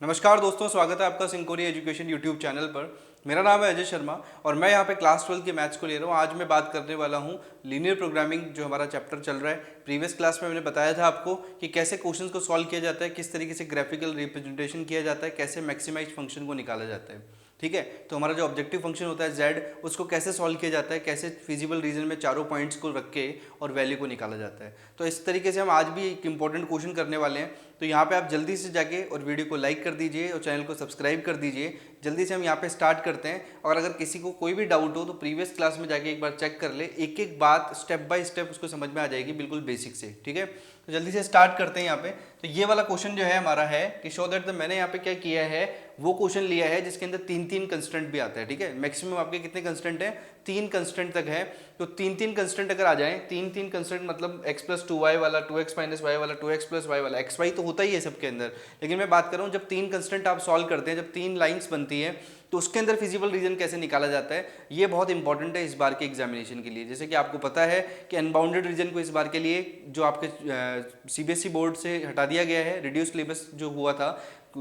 नमस्कार दोस्तों, स्वागत है आपका सिंकोरी एजुकेशन यूट्यूब चैनल पर। मेरा नाम है अजय शर्मा और मैं यहाँ पे क्लास 12 के मैथ्स को ले रहा हूँ। आज मैं बात करने वाला हूँ लीनियर प्रोग्रामिंग, जो हमारा चैप्टर चल रहा है। प्रीवियस क्लास में मैंने बताया था आपको कि कैसे क्वेश्चंस को सॉल्व किया जाता है, किस तरीके से ग्राफिकल रिप्रेजेंटेशन किया जाता है, कैसे मैक्सिमाइज फंक्शन को निकाला जाता है। ठीक है, तो हमारा जो ऑब्जेक्टिव फंक्शन होता है z, उसको कैसे सॉल्व किया जाता है, कैसे फिजिबल रीजन में चारों पॉइंट्स को रख के और वैल्यू को निकाला जाता है। तो इस तरीके से हम आज भी एक इंपॉर्टेंट क्वेश्चन करने वाले हैं। तो यहाँ पे आप जल्दी से जाके और वीडियो को लाइक कर दीजिए और चैनल को सब्सक्राइब कर दीजिए। जल्दी से हम यहाँ पे स्टार्ट करते हैं। और अगर किसी को कोई भी डाउट हो तो प्रीवियस क्लास में जाके एक बार चेक कर ले, एक एक बात स्टेप बाय स्टेप उसको समझ में आ जाएगी, बिल्कुल बेसिक से। ठीक है, तो जल्दी से स्टार्ट करते हैं यहाँ पे। तो ये वाला क्वेश्चन जो है हमारा है कि शो दैट, मैंने यहाँ पे क्या किया है, वो क्वेश्चन लिया है जिसके अंदर तीन तीन कंस्टेंट भी आता है। ठीक है, मैक्सिमम आपके कितने कंस्टेंट है, तीन कंस्टेंट तक है। तो तीन तीन कंस्टेंट अगर आ जाए, तीन तीन कंस्टेंट मतलब x प्लस 2y वाला, 2x माइनस वाई वाला, 2x प्लस वाई वाला, एक्स वाई तो होता ही है सबके अंदर। लेकिन मैं बात कर रहा हूँ जब तीन कंस्टेंट आप सॉल्व करते हैं, जब तीन लाइन्स बनती है, तो उसके अंदर फिजिबल रीजन कैसे निकाला जाता है, ये बहुत इंपॉर्टेंट है इस बार के एग्जामिनेशन के लिए। जैसे कि आपको पता है कि अनबाउंडेड रीजन को इस बार के लिए जो आपके सीबीएसई बोर्ड से हटा दिया गया है, रिड्यूस सिलेबस जो हुआ था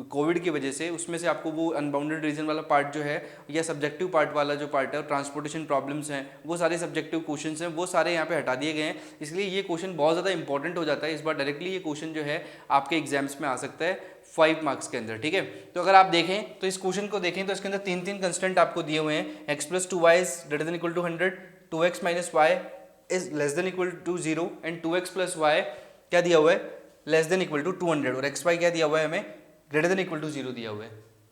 कोविड की वजह से, उसमें से आपको वो अनबाउंडेड रीजन वाला पार्ट जो है, या सब्जेक्टिव पार्ट वाला जो पार्ट है, ट्रांसपोर्टेशन प्रॉब्लम्स हैं, वो सारे सब्जेक्टिव क्वेश्चंस हैं, वो सारे यहाँ पे हटा दिए गए हैं। इसलिए ये क्वेश्चन बहुत ज़्यादा इंपॉर्टेंट हो जाता है इस बार। डायरेक्टली ये क्वेश्चन जो है आपके एग्जाम्स में आ सकता है 5 मार्क्स के अंदर। ठीक है, तो अगर आप देखें तो इस क्वेश्चन को देखें तो इसके अंदर तीन तीन कंस्टेंट आपको दिए हुए हैं। X plus 2y is greater than equal to 100, 2x minus y is less than equal to 0 and 2x plus y क्या दिया हुआ है, लेस देन इक्वल टू 200, और एक्स वाई क्या दिया हुआ है हमें, ग्रेटर देन इक्वल टू 0 दिया हुआ है।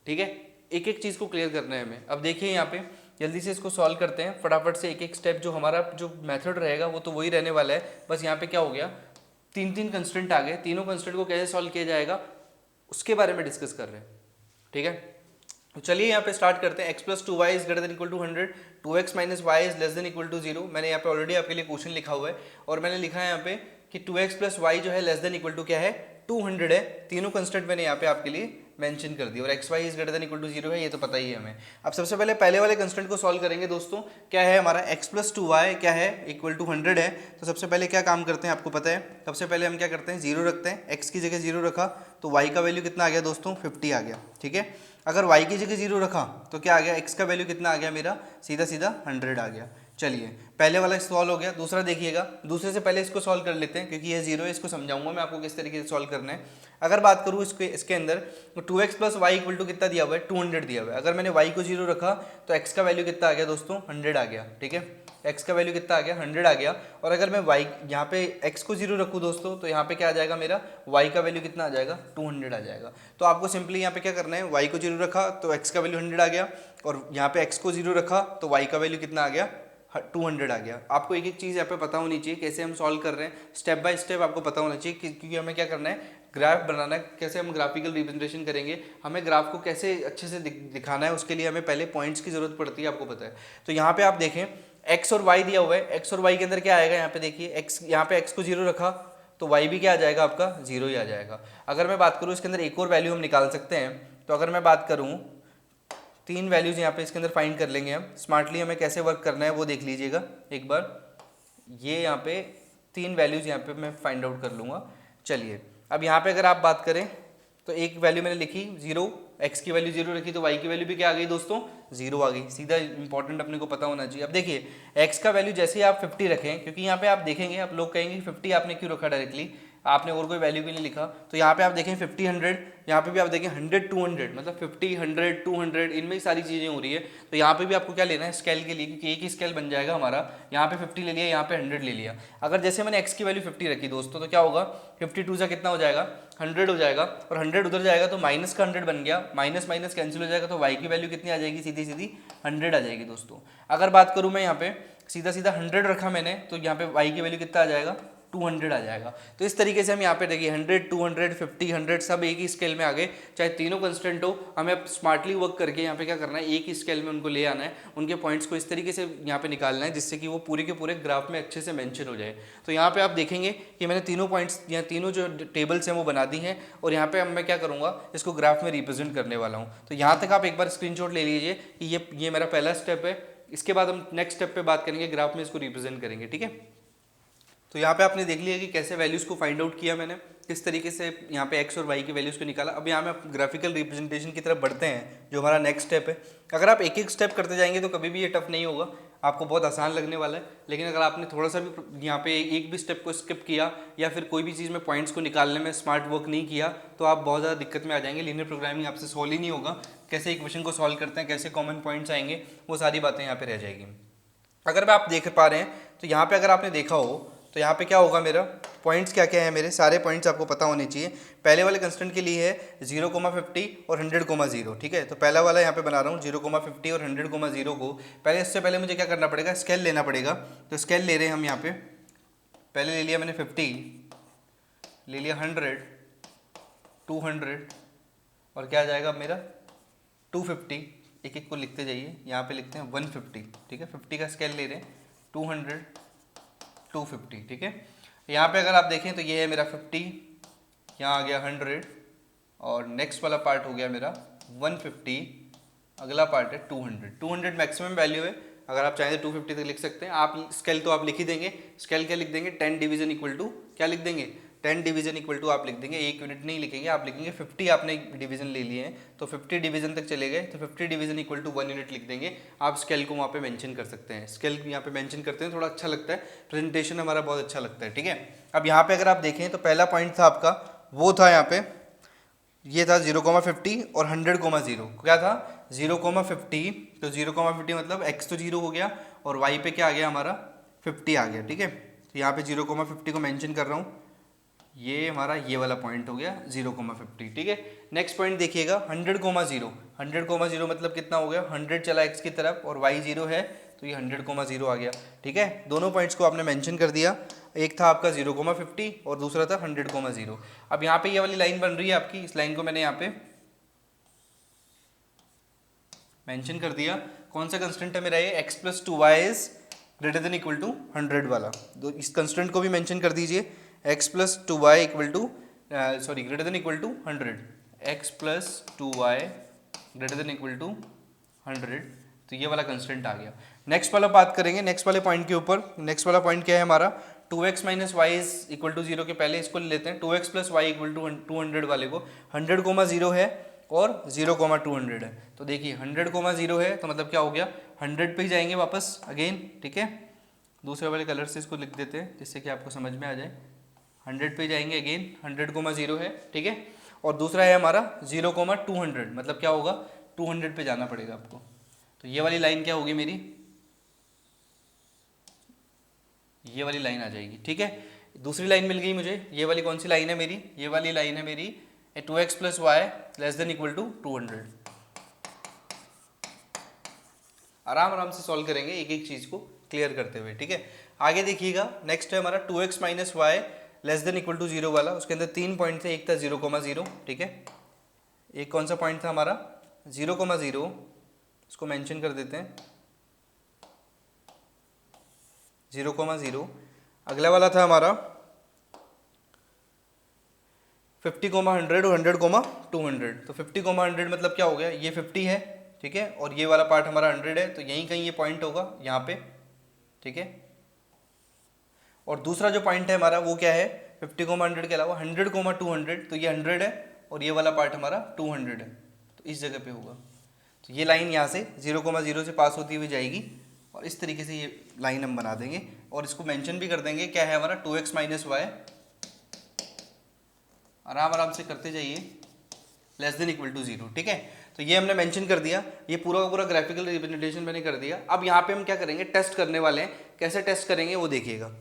ठीक है, एक एक चीज़ को क्लियर करना है हमें। अब देखिए यहाँ पे जल्दी से इसको सॉल्व करते हैं फटाफट से। एक एक स्टेप जो हमारा जो मेथड रहेगा वो तो वही रहने वाला है, बस यहाँ पे क्या हो गया, तीन तीन कंस्टेंट आ गए, तीनों कंस्टेंट को कैसे सॉल्व किया जाएगा उसके बारे में डिस्कस कर रहे हैं। ठीक है, तो चलिए यहाँ पे स्टार्ट करते हैं। X plus 2y is greater than equal to 100, 2x minus y is less than equal to 0। मैंने यहाँ पे ऑलरेडी आपके लिए क्वेश्चन लिखा हुआ है और मैंने लिखा है यहाँ पे कि 2x प्लस वाई जो है लेस देन इक्वल टू क्या है, 200 है। तीनों कंस्टेंट मैंने यहाँ पे आपके लिए मेंशन कर दिया, और x y is greater than equal to 0 है, ये तो पता ही है हमें। अब सबसे पहले वाले कंस्टेंट को सॉल्व करेंगे दोस्तों। क्या है हमारा, एक्स प्लस 2y क्या है, इक्वल टू 100 है। तो सबसे पहले क्या काम करते हैं आपको पता है, सबसे पहले हम क्या करते हैं, 0 रखते हैं। एक्स की जगह 0 रखा तो y का वैल्यू कितना आ गया दोस्तों, 50 आ गया। ठीक है, अगर y की जगह 0 रखा तो क्या आ गया, x का वैल्यू कितना आ गया मेरा, सीधा सीधा 100 आ गया। चलिए पहले वाला सॉल्व हो गया। दूसरा देखिएगा, दूसरे से पहले इसको सॉल्व कर लेते हैं क्योंकि ये 0 है, इसको समझाऊंगा मैं आपको किस तरीके से सॉल्व करना है। अगर बात करूँ इसके अंदर तो 2x plus Y equal to कितना दिया हुआ है, 200 दिया हुआ है। अगर मैंने y को 0 रखा तो x का वैल्यू कितना आ गया दोस्तों, 100 आ गया। ठीक है, x का वैल्यू कितना आ गया, 100 आ गया। और अगर मैं y यहाँ पे x को 0 रखूँ दोस्तों तो यहाँ पे क्या आ जाएगा मेरा, y का वैल्यू कितना आ जाएगा, 200 आ जाएगा। तो आपको सिंपली यहाँ पे क्या करना है, y को 0 रखा तो x का वैल्यू 100 आ गया, और यहाँ पे x को 0 रखा तो y का वैल्यू कितना आ गया, 200 आ गया। आपको एक एक चीज़ यहाँ पे पता होनी चाहिए, कैसे हम सॉल्व कर रहे हैं, स्टेप बाय स्टेप आपको पता होना चाहिए क्योंकि हमें क्या करना है, ग्राफ बनाना है। कैसे हम ग्राफिकल रिप्रेजेंटेशन करेंगे, हमें ग्राफ को कैसे अच्छे से दिखाना है, उसके लिए हमें पहले पॉइंट्स की जरूरत पड़ती है, आपको पता है। तो यहाँ पे आप देखें x और y दिया हुआ है, x और y के अंदर क्या आएगा, यहाँ पे देखिए x, यहाँ पे x को 0 रखा तो y भी क्या आ जाएगा आपका, 0 ही आ जाएगा। अगर मैं बात करूँ इसके अंदर एक और वैल्यू हम निकाल सकते हैं। तो अगर मैं बात करूँ, तीन वैल्यूज यहाँ पे इसके अंदर फाइंड कर लेंगे हम। स्मार्टली हमें कैसे वर्क करना है वो देख लीजिएगा एक बार। ये यहाँ पे तीन वैल्यूज यहाँ पे मैं फाइंड आउट कर लूँगा। चलिए अब यहाँ पे अगर आप बात करें तो एक वैल्यू मैंने लिखी 0, एक्स की वैल्यू 0 रखी तो वाई की वैल्यू भी क्या आ गई दोस्तों, 0 आ गई। सीधा इंपॉर्टेंट अपने को पता होना चाहिए। अब देखिए एक्स का वैल्यू जैसे ही आप 50 रखें, क्योंकि यहाँ पे आप देखेंगे, आप लोग कहेंगे 50 आपने क्यों रखा डायरेक्टली, आपने और कोई वैल्यू भी नहीं लिखा। तो यहाँ पे आप देखें 50 100, यहाँ पे भी आप देखें 100 200, मतलब 50 100 200 इनमें ही सारी चीज़ें हो रही है। तो यहाँ पे भी आपको क्या लेना है स्केल के लिए, क्योंकि एक ही स्केल बन जाएगा हमारा। यहाँ पे 50 ले लिया, यहाँ पे 100 ले लिया। अगर जैसे मैंने x की वैल्यू 50 रखी दोस्तों तो क्या होगा, 52 से कितना हो जाएगा, 100 हो जाएगा, और 100 उधर जाएगा तो माइनस का 100 बन गया, माइनस माइनस कैंसिल हो जाएगा तो y की वैल्यू कितनी आ जाएगी, सीधी सीधी 100 आ जाएगी दोस्तों। अगर बात करूँ मैं यहाँ पे सीधा सीधा 100 रखा मैंने तो यहाँ पे y की वैल्यू कितना आ जाएगा, 200 आ जाएगा। तो इस तरीके से हम यहाँ पे देखिए 100 200 50 100 सब एक ही स्केल में आ गए, चाहे तीनों कंस्टेंट हो। हमें स्मार्टली वर्क करके यहाँ पे क्या करना है, एक ही स्केल में उनको ले आना है, उनके पॉइंट्स को इस तरीके से यहाँ पे निकालना है जिससे कि वो पूरे के पूरे ग्राफ में अच्छे से मेंशन हो जाए। तो यहाँ पे आप देखेंगे कि मैंने तीनों पॉइंट्स या तीनों जो टेबल्स हैं वो बना दी हैं, और यहाँ पे अब मैं क्या करूँगा, इसको ग्राफ में रिप्रेजेंट करने वाला हूँ। तो यहाँ तक आप एक बार स्क्रीनशॉट ले लीजिए कि ये मेरा पहला स्टेप है। इसके बाद हम नेक्स्ट स्टेप पे बात करेंगे, ग्राफ में इसको रिप्रेजेंट करेंगे। ठीक है, तो यहाँ पे आपने देख लिया कि कैसे वैल्यूज़ को फाइंड आउट किया मैंने, किस तरीके से यहाँ पे एक्स और वाई की वैल्यूज़ को निकाला। अब यहाँ में आप ग्राफिकल रिप्रेजेंटेशन की तरफ बढ़ते हैं, जो हमारा नेक्स्ट स्टेप है। अगर आप एक एक स्टेप करते जाएंगे तो कभी भी ये टफ नहीं होगा, आपको बहुत आसान लगने वाला है। लेकिन अगर आपने थोड़ा सा भी यहाँ पे एक भी स्टेप को स्किप किया या फिर कोई भी चीज़ में पॉइंट्स को निकालने में स्मार्ट वर्क नहीं किया तो आप बहुत ज़्यादा दिक्कत में आ जाएंगे। लीनियर प्रोग्रामिंग आपसे सॉल्व ही नहीं होगा। कैसे इक्वेशन को सॉल्व करते हैं, कैसे कॉमन पॉइंट्स आएंगे, वो सारी बातें यहाँ पे रह जाएगी। अगर आप देख पा रहे हैं तो यहाँ पे अगर आपने देखा हो तो यहाँ पे क्या होगा, मेरा पॉइंट्स क्या क्या है, मेरे सारे पॉइंट्स आपको पता होने चाहिए। पहले वाले कंस्टेंट के लिए है 0,50 और 100,0, ठीक है। तो पहला वाला यहाँ पे बना रहा हूँ 0,50 और 100,0 को। पहले इससे पहले मुझे क्या करना पड़ेगा, स्केल लेना पड़ेगा। तो स्केल ले रहे हैं हम यहाँ पे, पहले ले लिया मैंने 50, ले लिया 100, 200 और क्या आ जाएगा मेरा 250। एक एक को लिखते जाइए, यहाँ पे लिखते हैं 150, ठीक है। 50 का स्केल ले रहे हैं, 200, 250, ठीक है। यहाँ पे अगर आप देखें तो ये है मेरा 50, यहाँ आ गया 100 और नेक्स्ट वाला पार्ट हो गया मेरा 150, अगला पार्ट है 200। 200 मैक्सिमम वैल्यू है, अगर आप चाहें तो 250 तक लिख सकते हैं। आप स्केल तो आप लिख ही देंगे। स्केल क्या लिख देंगे, 10 डिवीजन इक्वल टू क्या लिख देंगे, 10 डिवीजन इक्वल टू आप लिख देंगे। 1 यूनिट नहीं लिखेंगे, आप लिखेंगे 50 आपने डिवीजन ले लिए हैं तो 50 डिवीजन तक चले गए तो 50 डिवीजन इक्वल टू 1 यूनिट लिख देंगे। आप स्केल को वहाँ पे मेंशन कर सकते हैं। स्केल यहाँ पे मेंशन करते हैं, थोड़ा अच्छा लगता है, प्रेजेंटेशन हमारा बहुत अच्छा लगता है, ठीक है। अब यहाँ पे अगर आप देखें तो पहला पॉइंट था आपका, वो था यहाँ पे, ये था 0,50 और 100,0 क्या था 0,50। तो 0,50 मतलब x तो 0 हो गया और y पे क्या आ गया हमारा 50 आ गया, ठीक है। तो यहाँ पे 0,50 को मेंशन कर रहा हूँ, ये हमारा ये वाला पॉइंट हो गया 0,50, ठीक है। नेक्स्ट पॉइंट देखिएगा 100,0, 100,0 मतलब कितना हो गया, 100 चला x की तरफ और y 0 है तो ये 100,0 आ गया, ठीक है। दोनों पॉइंट्स को आपने मेंशन कर दिया, एक था आपका 0,50 और दूसरा था 100,0। अब यहाँ पे ये वाली लाइन बन रही है आपकी, इस लाइन को मैंने यहाँ पे मेंशन कर दिया। कौन सा कंस्टेंट है मेरा ये, x + 2y is greater than equal to 100 वाला। तो इस कंस्टेंट को भी मेंशन कर दीजिए, x + 2y equal to greater than equal to 100, x + 2y greater than equal to 100। तो ये वाला कंस्टेंट आ गया। नेक्स्ट वाला बात करेंगे, नेक्स्ट वाले पॉइंट के ऊपर। नेक्स्ट वाला पॉइंट क्या है हमारा, 2x - y इक्वल टू 0 के पहले इसको ले लेते हैं, 2x + y इक्वल टू 200 वाले को। 100,0 है और 0,200 है। तो देखिए 100,0 है तो मतलब क्या हो गया, 100 पे ही जाएंगे वापस अगेन, ठीक है। दूसरे वाले कलर से इसको लिख देते हैं जिससे कि आपको समझ में आ जाए। 100 पे जाएंगे अगेन, 100,0 है, ठीक है। और दूसरा है हमारा 0,200, मतलब क्या होगा 200 पे जाना पड़ेगा आपको। तो ये वाली लाइन क्या होगी मेरी, ये वाली लाइन आ जाएगी, ठीक है। दूसरी लाइन मिल गई मुझे, ये वाली कौन सी लाइन है मेरी, ये वाली लाइन है मेरी 2x + y less than equal to 200। आराम आराम से सॉल्व करेंगे एक एक चीज को क्लियर करते हुए, ठीक है। आगे देखिएगा, नेक्स्ट है हमारा 2x - y less than equal to 0 वाला। उसके अंदर 3 पॉइंट थे, एक था 0,0, ठीक है। एक कौन सा पॉइंट था हमारा 0,0, इसको मेंशन कर देते हैं 0,0। अगला वाला था हमारा 50,100 और 100,200। तो 50,100 मतलब क्या हो गया, ये 50 है, ठीक है, और ये वाला पार्ट हमारा 100 है, तो यहीं कहीं ये पॉइंट होगा यहाँ पे, ठीक है। और दूसरा जो पॉइंट है हमारा वो क्या है, 50,100 के अलावा 100,200, तो ये 100 है और ये वाला पार्ट हमारा 200 है, तो इस जगह पे होगा। तो ये लाइन यहाँ से 0,0 से पास होती हुई जाएगी और इस तरीके से ये लाइन हम बना देंगे और इसको मेंशन भी कर देंगे, क्या है हमारा 2x - y, आराम आराम से करते जाइए, लेस देन इक्वल टू 0, ठीक है। तो ये हमने मेंशन कर दिया, ये पूरा का पूरा ग्राफिकल रिप्रेजेंटेशन मैंने कर दिया। अब यहाँ पे हम क्या करेंगे, टेस्ट करने वाले हैं। कैसे टेस्ट करेंगे वो देखिएगा।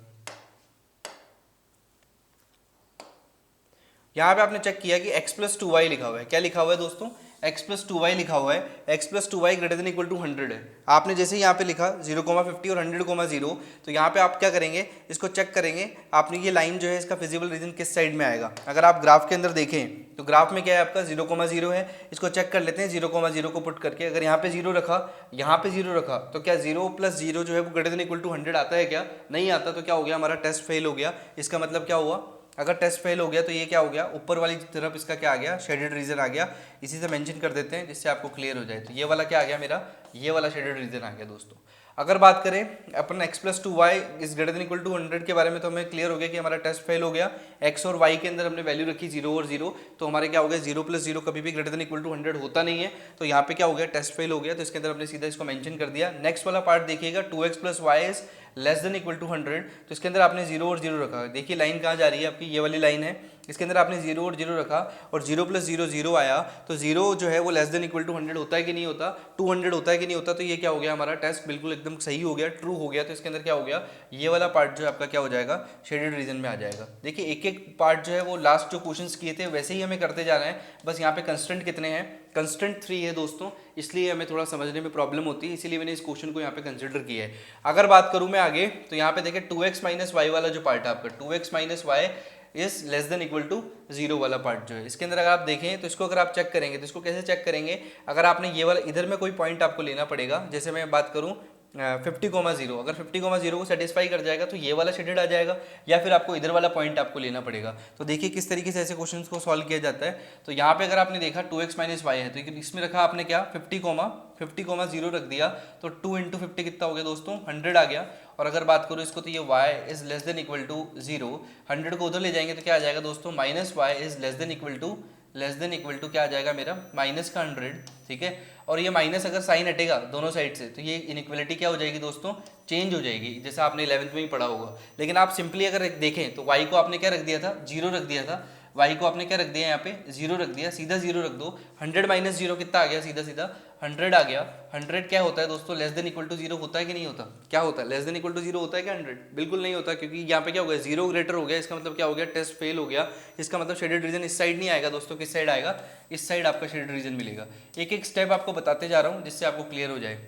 यहाँ पे आपने चेक किया कि x + 2y लिखा हुआ है, क्या लिखा हुआ है दोस्तों, x + 2y लिखा हुआ है। x + 2y greater than equal to 100 है। आपने जैसे ही यहाँ पे लिखा 0,50 और 100,0, तो यहाँ पे आप क्या करेंगे, इसको चेक करेंगे। आपने ये लाइन जो है इसका फिजिबल रीजन किस साइड में आएगा। अगर आप ग्राफ के अंदर देखें तो ग्राफ में क्या है आपका 0,0 है, इसको चेक कर लेते हैं 0,0 को पुट करके। अगर यहाँ पे 0 रखा, यहाँ पे 0 रखा, तो क्या 0 + 0 जो है वो ग्रेटर देन इक्वल टू 100 आता है, क्या नहीं आता, तो क्या हो गया हमारा टेस्ट फेल हो गया। इसका मतलब क्या हुआ, अगर टेस्ट फेल हो गया तो ये क्या हो गया, ऊपर वाली तरफ इसका क्या आ गया, शेडेड रीजन आ गया। इसी से मेंशन कर देते हैं जिससे आपको क्लियर हो जाए। तो ये वाला क्या आ गया मेरा, ये वाला शेडेड रीजन आ गया दोस्तों। अगर बात करें अपन x plus two y is greater than equal to 100 के बारे में, तो हमें क्लियर हो गया कि हमारा टेस्ट फेल हो गया। x और y के अंदर हमने वैल्यू रखी 0 और 0, तो हमारे क्या हो गया 0 प्लस 0 कभी भी ग्रेटर देन इक्वल टू 100 होता नहीं है, तो यहाँ पे क्या हो गया टेस्ट फेल हो गया। तो इसके अंदर हमने सीधा इसको मेंशन कर दिया। नेक्स्ट वाला पार्ट देखिएगा 2x plus y is less than equal to 100, तो इसके अंदर आपने 0 और 0 रखा। देखिए लाइन कहाँ जा रही है आपकी, ये वाली लाइन है, इसके अंदर आपने 0 और 0 रखा और 0 प्लस 0 0 आया, तो 0 जो है वो लेस देन इक्वल टू 100 होता है कि नहीं होता, 200 होता है कि नहीं होता। तो ये क्या हो गया हमारा टेस्ट बिल्कुल एकदम सही हो गया, ट्रू हो गया। तो इसके अंदर क्या हो गया, ये वाला पार्ट जो है आपका क्या हो जाएगा, शेडेड रीजन में आ जाएगा। देखिए एक एक पार्ट जो है वो लास्ट जो क्वेश्चंस किए थे वैसे ही हमें करते जा रहे हैं, बस यहाँ पे कंस्टेंट कितने हैं, कंस्टेंट 3 है दोस्तों, इसलिए हमें थोड़ा समझने में प्रॉब्लम होती है, इसीलिए मैंने इस क्वेश्चन को यहाँ पे कंसिडर किया है। अगर बात करूँ मैं आगे, तो यहाँ पे देखिए 2x माइनस वाई वाला जो पार्ट है आपका, 2x minus y is less than equal to 0 वाला पार्ट जो है, इसके अंदर अगर आप देखें तो इसको अगर आप चेक करेंगे तो इसको कैसे चेक करेंगे, अगर आपने ये वाला इधर में कोई पॉइंट आपको लेना पड़ेगा, जैसे मैं बात करूँ 50,0, अगर 50,0 को सेटिस्फाई कर जाएगा तो ये वाला शेडेड आ जाएगा, या फिर आपको इधर वाला पॉइंट आपको लेना पड़ेगा। तो देखिए किस तरीके से ऐसे क्वेश्चंस को सॉल्व किया जाता है। तो यहाँ पे अगर आपने देखा 2x माइनस वाई है, तो इसमें रखा आपने क्या 50,0 रख दिया, तो 2 इंटू 50 कितना हो गया दोस्तों, 100 आ गया। और अगर बात करूँ इसको, तो ये y is less than equal to 0, 100 को उधर ले जाएंगे तो क्या आ जाएगा दोस्तों, minus y is less than equal to क्या आ जाएगा मेरा, माइनस का 100, ठीक है। और ये माइनस अगर साइन हटेगा दोनों साइड से, तो ये इनइक्वलिटी क्या हो जाएगी दोस्तों, चेंज हो जाएगी, जैसा आपने 11th में ही पढ़ा होगा। लेकिन आप सिंपली अगर देखें तो y को आपने क्या रख दिया था, 0 रख दिया था, y को आपने क्या रख दिया, यहाँ पे 0 रख दिया, सीधा 0 रख दो, 100 माइनस 0 कितना आ गया, सीधा सीधा 100 आ गया। 100 क्या होता है दोस्तों, लेस देन इक्वल टू 0 होता है कि नहीं होता, क्या होता है, लेस देन इक्वल टू 0 होता है क्या 100, बिल्कुल नहीं होता, क्योंकि यहाँ पे क्या हो गया 0 ग्रेटर हो गया, इसका मतलब क्या हो गया, टेस्ट फेल हो गया। इसका मतलब शेडेड रीजन इस साइड नहीं आएगा दोस्तों, किस साइड आएगा, इस साइड आपका शेडेड रीजन मिलेगा। एक एक स्टेप आपको बताते जा रहा हूँ जिससे आपको क्लियर हो जाए।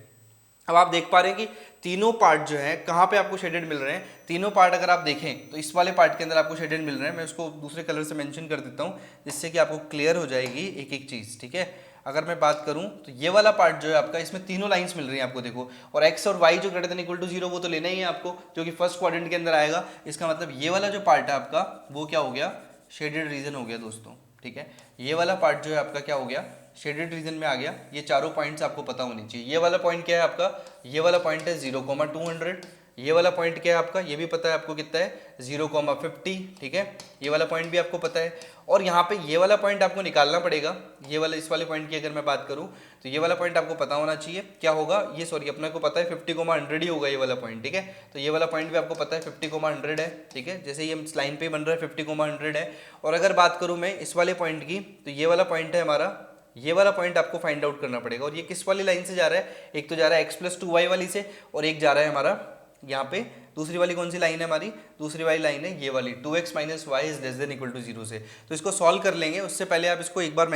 अब आप देख पा रहे हैं कि तीनों पार्ट जो है कहाँ पे आपको शेडेड मिल रहे हैं। तीनों पार्ट अगर आप देखें तो इस वाले पार्ट के अंदर आपको शेडेड मिल रहे हैं, मैं उसको दूसरे कलर से मेंशन कर देता हूँ जिससे कि आपको क्लियर हो जाएगी एक एक चीज़, ठीक है। अगर मैं बात करूं तो ये वाला पार्ट जो है आपका, इसमें तीनों लाइंस मिल रही हैं आपको, देखो, और x और y जो ग्रेटर देन इक्वल टू 0 वो तो लेना ही है आपको, जो कि फर्स्ट क्वाड्रेंट के अंदर आएगा। इसका मतलब ये वाला जो पार्ट है आपका वो क्या हो गया, शेडेड रीजन हो गया दोस्तों, ठीक है। ये वाला पार्ट जो है आपका क्या हो गया, शेडेड रीजन में आ गया। ये चारों पॉइंट्स आपको पता होनी चाहिए। ये वाला पॉइंट क्या है आपका, ये वाला पॉइंट है 0,200। ये वाला पॉइंट क्या है आपका, ये भी पता है आपको कितना है 0,50, ठीक है। ये वाला पॉइंट भी आपको पता है। और यहाँ पे ये वाला पॉइंट आपको निकालना पड़ेगा। ये वाला, इस वाले पॉइंट की अगर मैं बात करूँ तो ये वाला पॉइंट आपको पता होना चाहिए, क्या होगा ये, सॉरी अपने को पता है 50,100 ही होगा ये वाला पॉइंट, ठीक है। तो ये वाला पॉइंट भी आपको पता है 50,100 है, ठीक है। जैसे ये लाइन पे बन रहा है 50,100 है। और अगर बात करूँ मैं इस वाले पॉइंट की, तो ये वाला पॉइंट है हमारा, ये वाला पॉइंट आपको फाइंड आउट करना पड़ेगा। और ये किस वाली लाइन से जा रहा है, एक तो जा रहा है x प्लस 2y वाली से, और एक जा रहा है हमारा यहाँ पे दूसरी वाली कौन सी लाइन है हमारी, दूसरी वाली लाइन है ये वाली 2x minus y is less than equal to 0 से। तो इसको सॉल्व कर लेंगे, उससे पहले आप इसको एक बार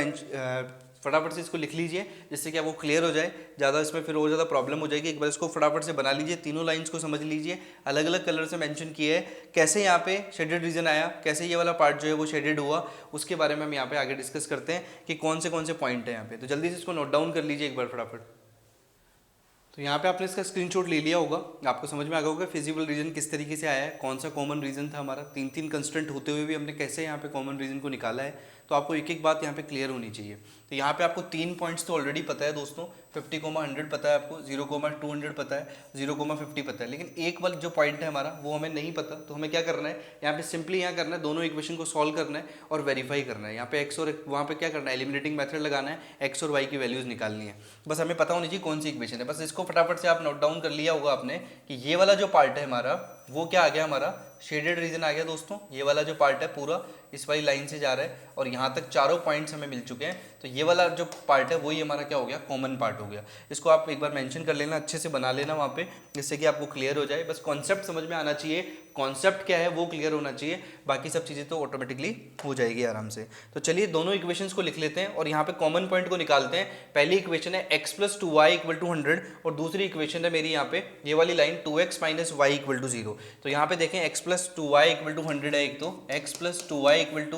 फटाफट से इसको लिख लीजिए जिससे कि आपको क्लियर हो जाए, ज़्यादा इसमें फिर और ज़्यादा प्रॉब्लम हो जाएगी। एक बार इसको फटाफट से बना लीजिए, तीनों लाइंस को समझ लीजिए, अलग अलग कलर से मेंशन किए है, कैसे यहाँ पे शेडेड रीजन आया, कैसे ये वाला पार्ट जो है वो शेडेड हुआ, उसके बारे में हम यहाँ पे आगे डिस्कस करते हैं कि कौन से पॉइंट है यहाँ पे। तो जल्दी से इसको नोट डाउन कर लीजिए एक बार फटाफट। तो यहाँ पे आपने इसका स्क्रीनशॉट ले लिया होगा, आपको समझ में आ गया होगा फिजिबल रीजन किस तरीके से आया है, कौन सा कॉमन रीजन था हमारा, तीन कंस्टेंट होते हुए भी हमने कैसे यहाँ पे कॉमन रीजन को निकाला है। तो आपको एक एक बात यहाँ पे क्लियर होनी चाहिए। तो यहाँ पे आपको 3 पॉइंट्स तो ऑलरेडी पता है दोस्तों, 50,100 पता है आपको, 0,200 पता है, 0,50 पता है। लेकिन एक वाला जो पॉइंट है हमारा वो हमें नहीं पता, तो हमें क्या करना है, यहाँ पे सिंपली यहाँ करना है, दोनों इक्वेशन को सॉल्व करना है और वेरीफाई करना है। यहाँ पे x और वहाँ पे क्या करना है, एलिमिनेटिंग मेथड लगाना है, x और y की वैल्यूज निकालनी है। बस हमें पता होनी चाहिए कौन सी इक्वेशन है। बस इसको फटाफट से आप नोट डाउन कर लिया होगा आपने कि ये वाला जो पार्ट है हमारा वो क्या आ गया, हमारा शेडेड रीजन आ गया दोस्तों। ये वाला जो पार्ट है पूरा इस वाली लाइन से जा रहा है और यहाँ तक चारों पॉइंट्स हमें मिल चुके हैं। तो ये वाला जो पार्ट है वही हमारा क्या हो गया, कॉमन पार्ट हो गया। इसको आप एक बार मेंशन कर लेना, अच्छे से बना लेना वहाँ पे, जिससे कि आपको क्लियर हो जाए। बस कॉन्सेप्ट समझ में आना चाहिए, कॉन्सेप्ट क्या है वो क्लियर होना चाहिए, बाकी सब चीज़ें तो ऑटोमेटिकली हो जाएगी आराम से। तो चलिए दोनों इक्वेशंस को लिख लेते हैं और यहाँ पे कॉमन पॉइंट को निकालते हैं। पहली इक्वेशन है x plus 2y equal to 100 और दूसरी इक्वेशन है मेरी यहाँ पे ये वाली line 2x minus y equal to 0। तो यहाँ पे देखें x plus 2y equal to 100 है एक तो, x plus 2y equal to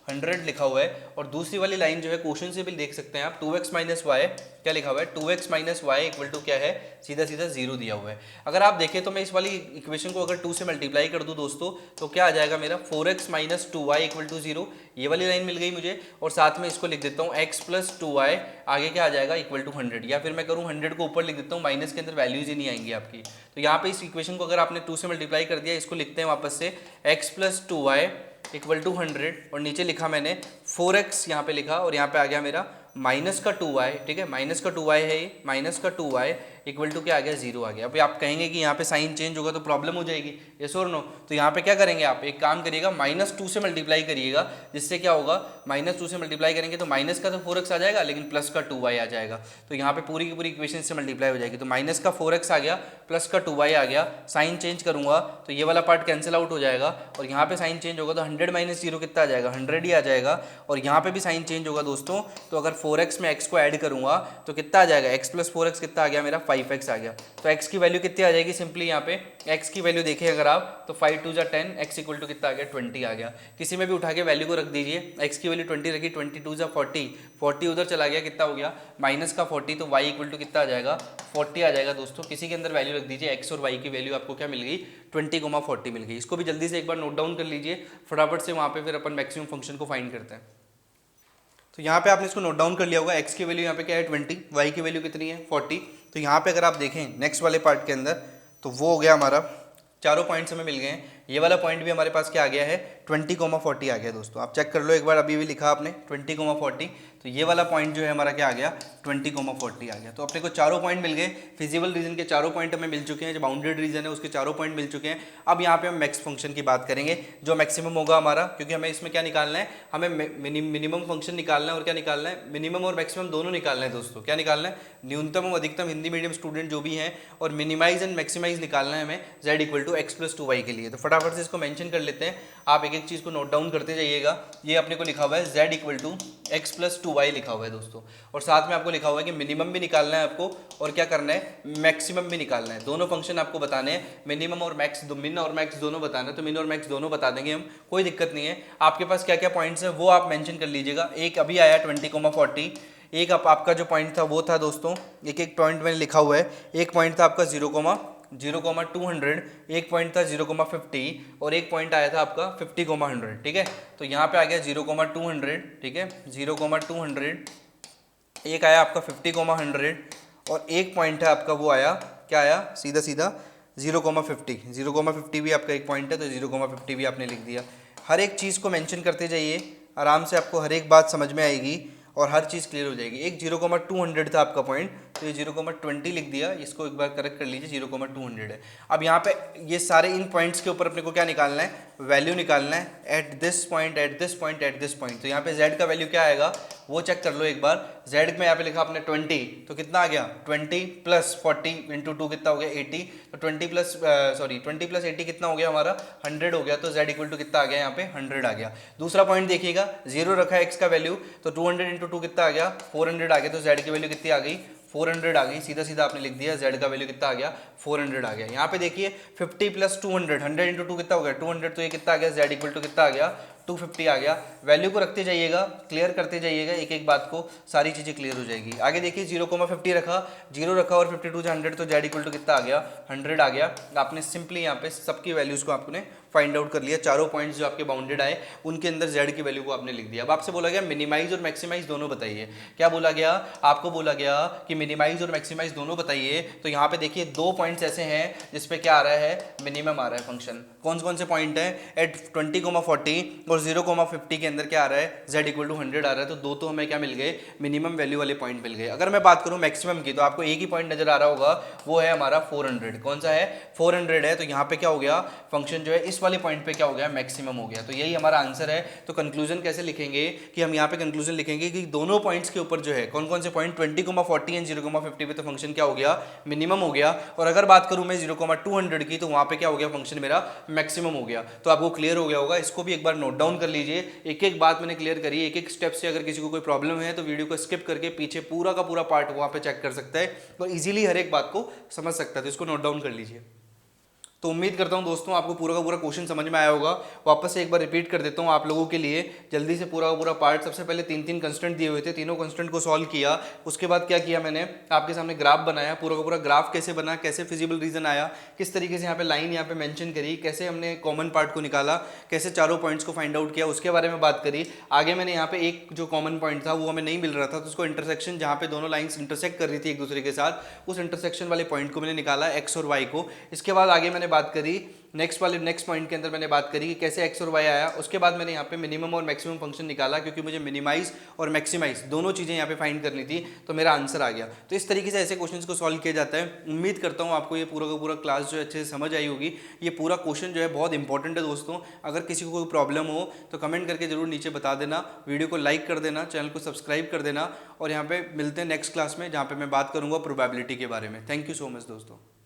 100 लिखा हुआ है, और दूसरी वाली लाइन जो है क्वेश्चन से भी देख सकते हैं आप, 2x माइनस वाई क्या लिखा हुआ है, 2x minus y equal to क्या है, सीधा सीधा 0 दिया हुआ है। अगर आप देखें तो मैं इस वाली इक्वेशन को अगर 2 से मल्टीप्लाई कर दूं दोस्तों, तो क्या आ जाएगा मेरा 4x minus 2y equal to 0, ये वाली लाइन मिल गई मुझे। और साथ में इसको लिख देता हूँ x प्लस 2y आगे क्या आ जाएगा इक्वल टू 100, या फिर मैं करूँ 100 को ऊपर लिख देता हूँ, माइनस के अंदर वैल्यूज ही नहीं आएंगी आपकी। तो यहाँ पे इस इक्वेशन को अगर आपने 2 से मल्टीप्लाई कर दिया, इसको लिखते हैं वापस से x plus 2y equal to 100, और नीचे लिखा मैंने 4x यहाँ पे लिखा, और यहाँ पे आ गया मेरा माइनस का 2y, ठीक है, माइनस का 2y है ये, माइनस का 2y इक्वल टू क्या आ गया, 0 आ गया। अभी आप कहेंगे कि यहाँ पे साइन चेंज होगा तो प्रॉब्लम हो जाएगी, यस और नो। तो यहाँ पे क्या करेंगे आप, एक काम करिएगा, -2 से मल्टीप्लाई करिएगा, जिससे क्या होगा, -2 से मल्टीप्लाई करेंगे तो माइनस का तो 4x आ जाएगा, लेकिन प्लस का 2y आ जाएगा। तो यहाँ पे पूरी की पूरी इक्वेशन से मल्टीप्लाई हो जाएगी। तो माइनस का 4x आ गया, प्लस का 2y आ गया, साइन चेंज करूंगा तो ये वाला पार्ट कैंसिल आउट हो जाएगा, और यहाँ पे साइन चेंज होगा तो 100 माइनस 0 कितना आ जाएगा, 100 ही आ जाएगा। और यहाँ पे भी साइन चेंज होगा दोस्तों, तो अगर 4x में x को ऐड करूंगा तो कितना आ जाएगा, x प्लस 4x कितना आ गया मेरा, 5x आ गया। तो x की वैल्यू कितनी आ जाएगी, सिंपली यहाँ पे x की वैल्यू देखें अगर आप, तो 5 2 10, x इक्वल टू कितना आ गया, 20 आ गया। किसी में भी उठा के वैल्यू को रख दीजिए, x की वैल्यू 20 रखी, 20 2 40, 40 उधर चला गया, कितना हो गया, माइनस का 40, तो y इक्वल टू कितना आ जाएगा, 40 आ जाएगा दोस्तों। किसी के अंदर वैल्यू रख दीजिए, x और y की वैल्यू आपको क्या मिल गई, 20,40 मिल गई। इसको भी जल्दी से एक बार नोट डाउन कर लीजिए फटाफट से, वहाँ पे फिर अपन मैक्सिमम फंक्शन को फाइंड करते हैं। तो यहाँ पे आपने इसको नोट डाउन कर लिया होगा, x की वैल्यू यहाँ पे क्या है 20, y की वैल्यू कितनी है 40। तो यहाँ पे अगर आप देखें नेक्स्ट वाले पार्ट के अंदर, तो वो हो गया हमारा, चारों पॉइंट्स हमें मिल गए हैं। ये वाला पॉइंट भी हमारे पास क्या आ गया है, 20,40 आ गया दोस्तों। आप चेक कर लो एक बार, अभी भी लिखा आपने 20,40, तो ये वाला पॉइंट जो है हमारा क्या आ गया, 20,40 आ गया। तो अपने को चारों पॉइंट मिल गए, फिजिबल रीजन के चारों पॉइंट हमें मिल चुके हैं, जो बाउंडेड रीजन है उसके चारों पॉइंट मिल चुके हैं। अब यहाँ पे हम मैक्स फंक्शन की बात करेंगे, जो मैक्सिमम होगा हमारा, क्योंकि हमें इसमें क्या निकालना है, हमें मिनिमम फंक्शन निकालना है, और क्या निकालना है, मिनिमम और मैक्सिमम दोनों निकालना है दोस्तों। क्या निकालना है, न्यूनतम और अधिकतम हिंदी मीडियम स्टूडेंट जो भी हैं, और मिनिमाइज एंड मैक्सिमाइज निकालना है हमें z equal to x plus 2y के लिए। तो फटाफट से इसको मेंशन कर लेते हैं, आप एक एक चीज़ को नोट डाउन करते जाइएगा। ये अपने को लिखा हुआ है z equal to x plus 2y लिखा हुआ है दोस्तों, और साथ में आपको लिखा हुआ है कि मिनिमम भी निकालना है आपको, और क्या करना है, मैक्सिमम भी निकालना है। दोनों फंक्शन आपको बताने हैं, मिनिमम और मैक्स, मिन और मैक्स दोनों बताना है, तो मिन और मैक्स दोनों बता देंगे हम, कोई दिक्कत नहीं है। आपके पास क्या क्या पॉइंट्स है वो आप मेंशन कर लीजिएगा। एक अभी आया 20,40, एक आपका जो पॉइंट था वो था दोस्तों, एक एक पॉइंट मैंने लिखा हुआ है। एक पॉइंट था आपका 0,200, एक पॉइंट था 0,50, और एक पॉइंट आया था आपका 50,100, ठीक है। तो यहाँ पे आ गया 0,200, ठीक है, 0,200, एक आया आपका 50,100, और एक पॉइंट है आपका वो आया, क्या आया, सीधा सीधा 0,50, 0,50 भी आपका एक पॉइंट है, तो 0,50 भी आपने लिख दिया। हर एक चीज़ को मेंशन करते जाइए, आराम से आपको हर एक बात समझ में आएगी और हर चीज़ क्लियर हो जाएगी। एक 0,200 था आपका पॉइंट, तो ये 0,20 लिख दिया, इसको एक बार करेक्ट कर लीजिए, 0,200 है। अब यहाँ पे ये सारे इन पॉइंट्स के ऊपर अपने को क्या निकालना है, वैल्यू निकालना है, at this point, at this point, at this point. तो यहाँ पे z का वैल्यू क्या आएगा वो चेक कर लो एक बार। z में यहाँ पे लिखा आपने 20, तो कितना आ गया 20 प्लस 40 इंटू 2 कितना हो गया 80, तो 20 प्लस 80 कितना हो गया हमारा 100 हो गया। तो z इक्वल टू कितना आ गया यहाँ पे 100 आ गया। दूसरा पॉइंट देखिएगा, 0 रखा है x का वैल्यू, तो 200 इंटू 2 कितना आ गया 400 आ गया, तो z की वैल्यू कितनी आ गई 400 आ गई। सीधा सीधा आपने लिख दिया z का वैल्यू कितना आ गया 400 आ गया। यहाँ पे देखिए 50 प्लस 200, 100 इंटू 2 कितना हो गया 200, तो ये कितना आ गया z इक्वल टू कितना आ गया 250 आ गया। वैल्यू को रखते जाइएगा, क्लियर करते जाइएगा एक एक बात को, सारी चीज़ें क्लियर हो जाएगी। आगे देखिए 0,50 रखा, 0 रखा और 52 से 100, तो z इक्वल टू कितना आ गया 100 आ गया। आपने सिंपली यहाँ पे सबकी वैल्यूज़ को आपने फाइंड आउट कर लिया। चारों पॉइंट्स जो आपके बाउंडेड आए उनके अंदर z की वैल्यू को आपने लिख दिया। अब आपसे बोला गया मिनिमाइज और मैक्सिमाइज दोनों बताइए। क्या बोला गया आपको, बोला गया कि मिनिमाइज और मैक्सिमाइज दोनों बताइए। तो यहाँ पे देखिए दो पॉइंट्स ऐसे हैं जिसपे क्या आ रहा है मिनिमम आ रहा है फंक्शन। कौन कौन से पॉइंट है, एट 20,40 और 0,50 के अंदर क्या आ रहा है z इक्वल टू 100 आ रहा है। तो दो तो हमें क्या मिल गए मिनिमम वैल्यू वाले पॉइंट मिल गए। अगर मैं बात करूँ मैक्सिमम की, तो आपको एक ही पॉइंट नजर आ रहा होगा, वो है हमारा 400। कौन सा है 400 है। तो यहाँ पे क्या हो गया फंक्शन जो है इस वाले पॉइंट पे क्या हो गया मैक्सिमम हो गया। तो यही हमारा आंसर है। तो कंक्लूजन कैसे लिखेंगे कि हम यहाँ पे कंक्लूजन लिखेंगे कि दोनों पॉइंट्स के ऊपर जो है कौन कौन से पॉइंट 20,40 एंड 0,50 पे तो फंक्शन क्या हो गया मिनिमम हो गया। और अगर बात करूँ मैं 0,200 की, तो वहाँ पे क्या हो गया फंक्शन मेरा मैक्सिमम हो गया। तो आपको क्लियर हो गया होगा। इसको भी एक बार नोट डाउन कर लीजिए। एक एक बात मैंने क्लियर करी, एक एक स्टेप से। अगर किसी को कोई प्रॉब्लम है तो वीडियो को स्किप करके पीछे पूरा का पूरा पार्ट वहाँ पे चेक कर सकता है और इजीली हर एक बात को समझ सकता है। तो इसको नोट डाउन कर लीजिए। तो उम्मीद करता हूँ दोस्तों आपको पूरा का पूरा क्वेश्चन समझ में आया होगा। वापस से एक बार रिपीट कर देता हूँ आप लोगों के लिए जल्दी से पूरा का पूरा पार्ट। सबसे पहले तीन तीन कंस्टेंट दिए हुए थे, तीनों कंस्टेंट को सॉल्व किया। उसके बाद क्या किया मैंने, आपके सामने ग्राफ बनाया। पूरा का पूरा ग्राफ कैसे बना, कैसे फिजिबल रीजन आया, किस तरीके से यहाँ पे लाइन यहाँ पे मेंशन करी, कैसे हमने कॉमन पार्ट को निकाला, कैसे चारों पॉइंट्स को फाइंड आउट किया, उसके बारे में बात करी। आगे मैंने यहाँ पे एक जो कॉमन पॉइंट था वो हमें नहीं मिल रहा था, तो उसको इंटरसेक्शन जहाँ पे दोनों लाइन्स इंटरसेक्ट कर रही थी एक दूसरे के साथ, उस इंटरसेक्शन वाले पॉइंट को मैंने निकाला, एक्स और वाई को। इसके बाद आगे मैंने बात करी नेक्स्ट पॉइंट के अंदर मैंने बात करी कि कैसे एक्स और वाई आया। उसके बाद मैंने यहाँ पे मिनिमम और मैक्सिमम फंक्शन निकाला, क्योंकि मुझे मिनिमाइज और मैक्सिमाइज दोनों चीज़ें यहाँ पे फाइंड करनी थी, तो मेरा आंसर आ गया। तो इस तरीके से ऐसे क्वेश्चंस को सॉल्व किया जाता है। उम्मीद करता हूँ आपको ये पूरा का पूरा क्लास जो है अच्छे से समझ आई होगी। ये पूरा क्वेश्चन जो है बहुत इंपॉर्टेंट है दोस्तों। अगर किसी को कोई प्रॉब्लम हो तो कमेंट करके जरूर नीचे बता देना, वीडियो को लाइक कर देना, चैनल को सब्सक्राइब कर देना, और यहाँ पे मिलते हैं नेक्स्ट क्लास में जहाँ पे मैं बात करूँगा प्रोबेबिलिटी के बारे में। थैंक यू सो मच दोस्तों।